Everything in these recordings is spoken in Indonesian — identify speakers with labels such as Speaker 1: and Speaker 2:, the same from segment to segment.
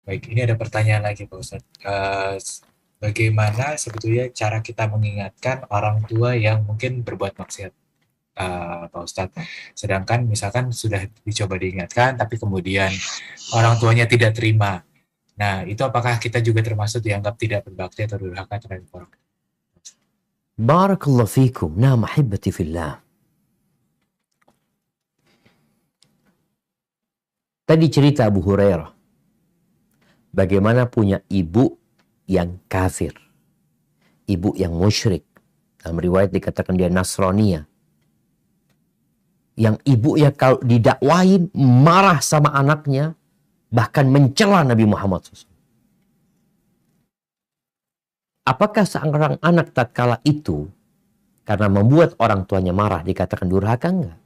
Speaker 1: Baik, ini ada pertanyaan lagi Pak Ustadz. Bagaimana sebetulnya cara kita mengingatkan orang tua yang mungkin berbuat maksiat, Pak Ustadz? Sedangkan misalkan sudah dicoba diingatkan, tapi kemudian orang tuanya tidak terima. Nah, itu apakah kita juga termasuk dianggap tidak berbakti atau durhaka terhadap orang tua?
Speaker 2: Barakallahu fikum. Nah, mahibati fillah. Tadi cerita Abu Hurairah. Bagaimana punya ibu yang kafir. Ibu yang musyrik. Dalam riwayat dikatakan dia Nasraniyah. Yang ibu ya kalau didakwain marah sama anaknya. Bahkan mencela Nabi Muhammad SAW. Apakah seorang anak tatkala itu karena membuat orang tuanya marah dikatakan durhaka? Enggak.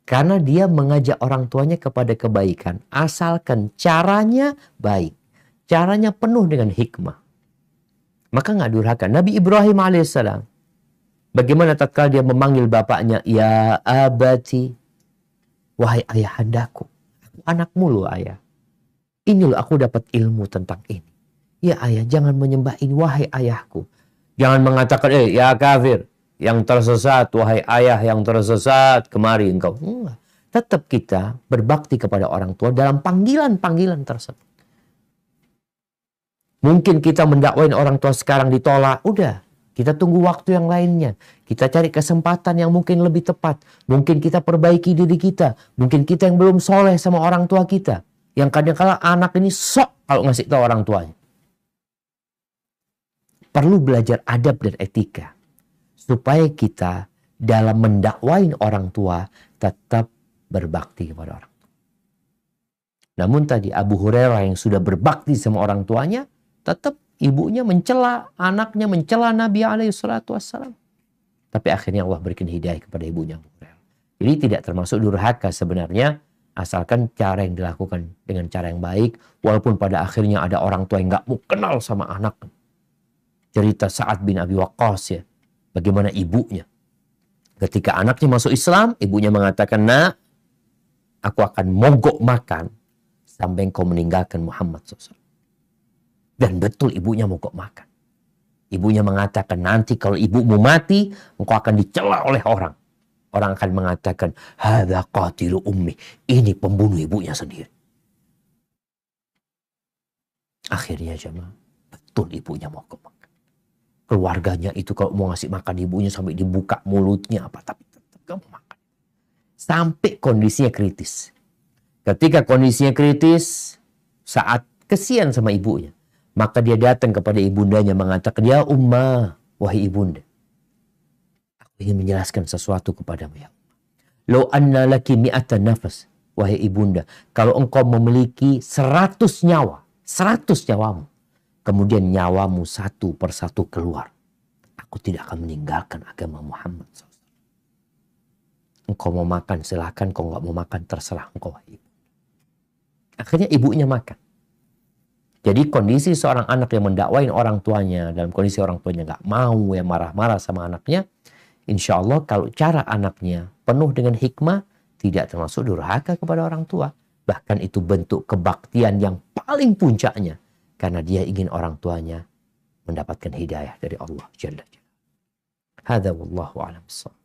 Speaker 2: Karena dia mengajak orang tuanya kepada kebaikan. Asalkan caranya baik. Caranya penuh dengan hikmah. Maka nggak durhaka. Nabi Ibrahim alaihissalam. Bagaimana tatkala dia memanggil bapaknya. Ya abati. Wahai ayahandaku. Aku anakmu loh ayah. Ini loh aku dapat ilmu tentang ini. Ya ayah jangan menyembah ini. Wahai ayahku. Jangan mengatakan ya kafir. Yang tersesat, wahai ayah yang tersesat, kemari engkau. Enggak. Tetap kita berbakti kepada orang tua dalam panggilan-panggilan tersebut. Mungkin kita mendakwain orang tua sekarang ditolak. Udah, kita tunggu waktu yang lainnya. Kita cari kesempatan yang mungkin lebih tepat. Mungkin kita perbaiki diri kita. Mungkin kita yang belum soleh sama orang tua kita. Yang kadang-kala anak ini sok kalau ngasih tahu orang tuanya. Perlu belajar adab dan etika. Supaya kita dalam mendakwain orang tua tetap berbakti kepada orang tua. Namun tadi Abu Hurairah yang sudah berbakti sama orang tuanya, tetap ibunya mencela, anaknya mencela Nabi SAW. Tapi akhirnya Allah berikan hidayah kepada ibunya Abu Hurairah. Jadi tidak termasuk durhaka sebenarnya, asalkan cara yang dilakukan dengan cara yang baik, walaupun pada akhirnya ada orang tua yang nggak mau kenal sama anak. Cerita Sa'ad bin Abi Waqqas ya. Bagaimana ibunya. Ketika anaknya masuk Islam, ibunya mengatakan, nak, aku akan mogok makan sampai engkau meninggalkan Muhammad SAW. Dan betul ibunya mogok makan. Ibunya mengatakan, nanti kalau ibumu mati, engkau akan dicela oleh orang. Orang akan mengatakan, hadza qatilu ummi. Ini pembunuh ibunya sendiri. Akhirnya jemaah, betul ibunya mogok makan. Keluarganya itu kalau mau ngasih makan ibunya sampai dibuka mulutnya apa. Tapi tetap gak mau makan. Sampai kondisinya kritis. Ketika kondisinya kritis, saat kesian sama ibunya. Maka dia datang kepada ibundanya mengatakan, ya ummah, wahai ibunda. Aku ingin menjelaskan sesuatu kepadamu ya ummah. Lau anna laki mi'ata nafas, wahai ibunda. Kalau engkau memiliki 100 nyawa, 100 nyawamu. Kemudian nyawamu satu persatu keluar. Aku tidak akan meninggalkan agama Muhammad SAW. Engkau mau makan silahkan, engkau nggak mau makan terserah engkau. Akhirnya ibunya makan. Jadi kondisi seorang anak yang mendakwain orang tuanya, dalam kondisi orang tuanya nggak mau, yang marah-marah sama anaknya, insya Allah kalau cara anaknya penuh dengan hikmah, tidak termasuk durhaka kepada orang tua. Bahkan itu bentuk kebaktian yang paling puncaknya. Karena dia ingin orang tuanya mendapatkan hidayah dari Allah Jalla Jalla. Hadza wallahu a'lam bissawab.